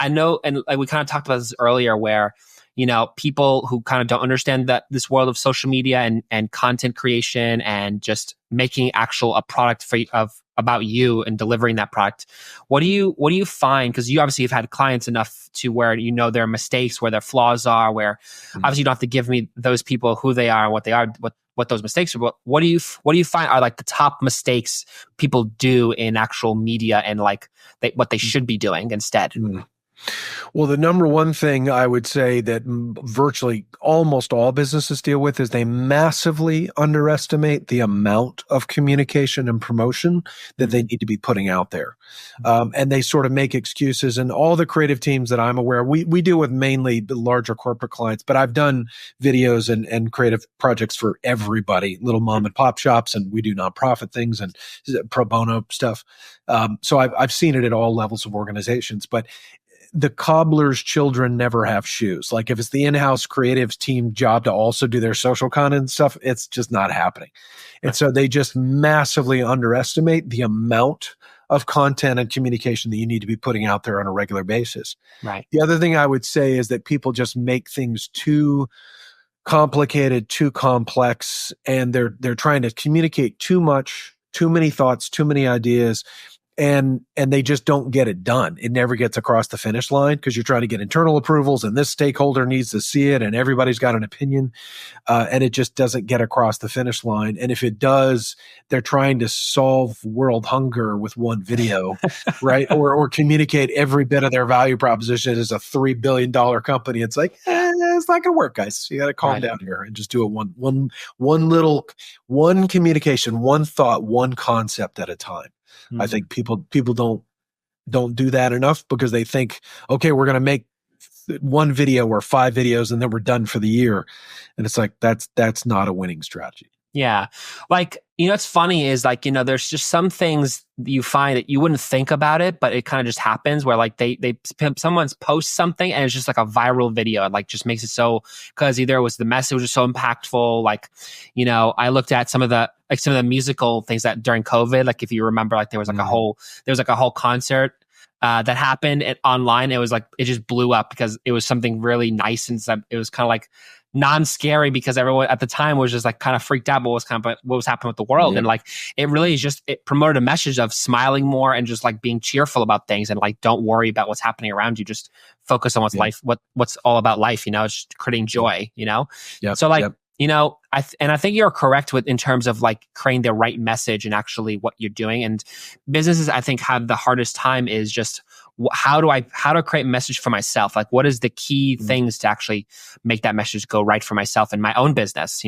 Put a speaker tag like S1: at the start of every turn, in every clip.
S1: I know, and like we kind of talked about this earlier, where people who kind of don't understand that this world of social media and content creation and just making a product about you and delivering that product. What do you find? Because you obviously have had clients enough to where their mistakes, where their flaws are, where obviously you don't have to give me those people who they are and what they are, what those mistakes are. But what do you find are like the top mistakes people do in actual media and like what they should be doing instead?
S2: Well, the number one thing I would say that virtually almost all businesses deal with is they massively underestimate the amount of communication and promotion that they need to be putting out there. And they sort of make excuses. And all the creative teams that I'm aware, we deal with mainly the larger corporate clients, but I've done videos and creative projects for everybody, little mom and pop shops, and we do nonprofit things and pro bono stuff. So I've seen it at all levels of organizations, but the cobbler's children never have shoes. Like if it's the in-house creative team job to also do their social content and stuff, it's just not happening. And so they just massively underestimate the amount of content and communication that you need to be putting out there on a regular basis.
S1: Right.
S2: The other thing I would say is that people just make things too complicated, too complex, and they're trying to communicate too much, too many thoughts, too many ideas. And they just don't get it done. It never gets across the finish line because you're trying to get internal approvals and this stakeholder needs to see it and everybody's got an opinion. And it just doesn't get across the finish line. And if it does, they're trying to solve world hunger with one video, right? Or communicate every bit of their value proposition as a $3 billion company. It's like, it's not going to work, guys. You got to calm down here and just do it one communication, one thought, one concept at a time. I think people don't do that enough because they think, okay, we're going to make one video or 5 videos and then we're done for the year. And it's like, that's not a winning strategy.
S1: Yeah. Like, what's funny is like, there's just some things you find that you wouldn't think about it, but it kind of just happens where like someone's post something and it's just like a viral video and like just makes it so, because either it was the message was so impactful. Like, I looked at some of the musical things that during COVID, like if you remember, like there was like a whole concert that happened online. It was like, it just blew up because it was something really nice. And it was kind of like non-scary because everyone at the time was just like kind of freaked out what was happening with the world. And like, it really is just, it promoted a message of smiling more and just like being cheerful about things and like, don't worry about what's happening around you. Just focus on what's all about life, it's just creating joy, So like, I think you're correct in terms of like creating the right message and actually what you're doing. And businesses, I think, have the hardest time is just how do I create a message for myself? Like, what is the key things to actually make that message go right for myself in my own business?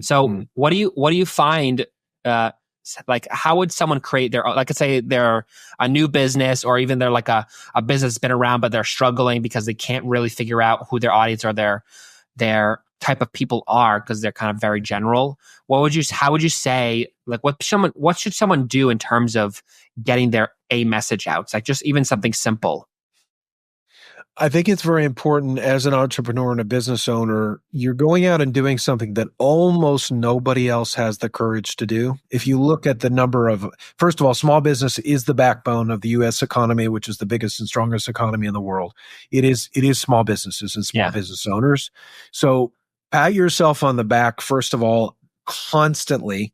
S1: So what do you find? Like, how would someone create their own, like, let's say they're a new business, or even they're like a business that's been around, but they're struggling because they can't really figure out who their audience or their type of people are because they're kind of very general. How would you say, like, what should someone do in terms of getting their message out? It's like just even something simple.
S2: I think it's very important as an entrepreneur and a business owner, you're going out and doing something that almost nobody else has the courage to do. If you look at the number of, first of all, small business is the backbone of the U.S. economy, which is the biggest and strongest economy in the world. It is small businesses and small business owners. So pat yourself on the back, first of all, constantly,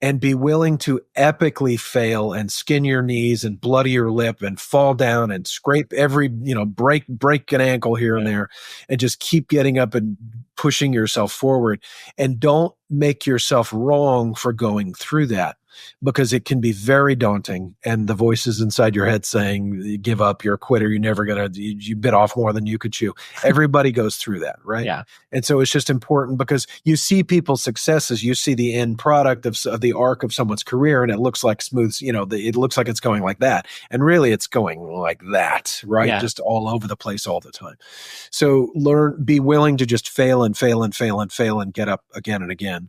S2: and be willing to epically fail and skin your knees and bloody your lip and fall down and scrape every, break an ankle here and there, and just keep getting up and pushing yourself forward. And don't make yourself wrong for going through that, because it can be very daunting. And the voices inside your head saying, give up, you're a quitter, you're never going to, you bit off more than you could chew. Everybody goes through that, right?
S1: Yeah.
S2: And so it's just important because you see people's successes, you see the end product of the arc of someone's career, and it looks like smooth, it looks like it's going like that. And really it's going like that, right?
S1: Yeah.
S2: Just all over the place all the time. So be willing to just fail and fail and fail and fail and get up again and again.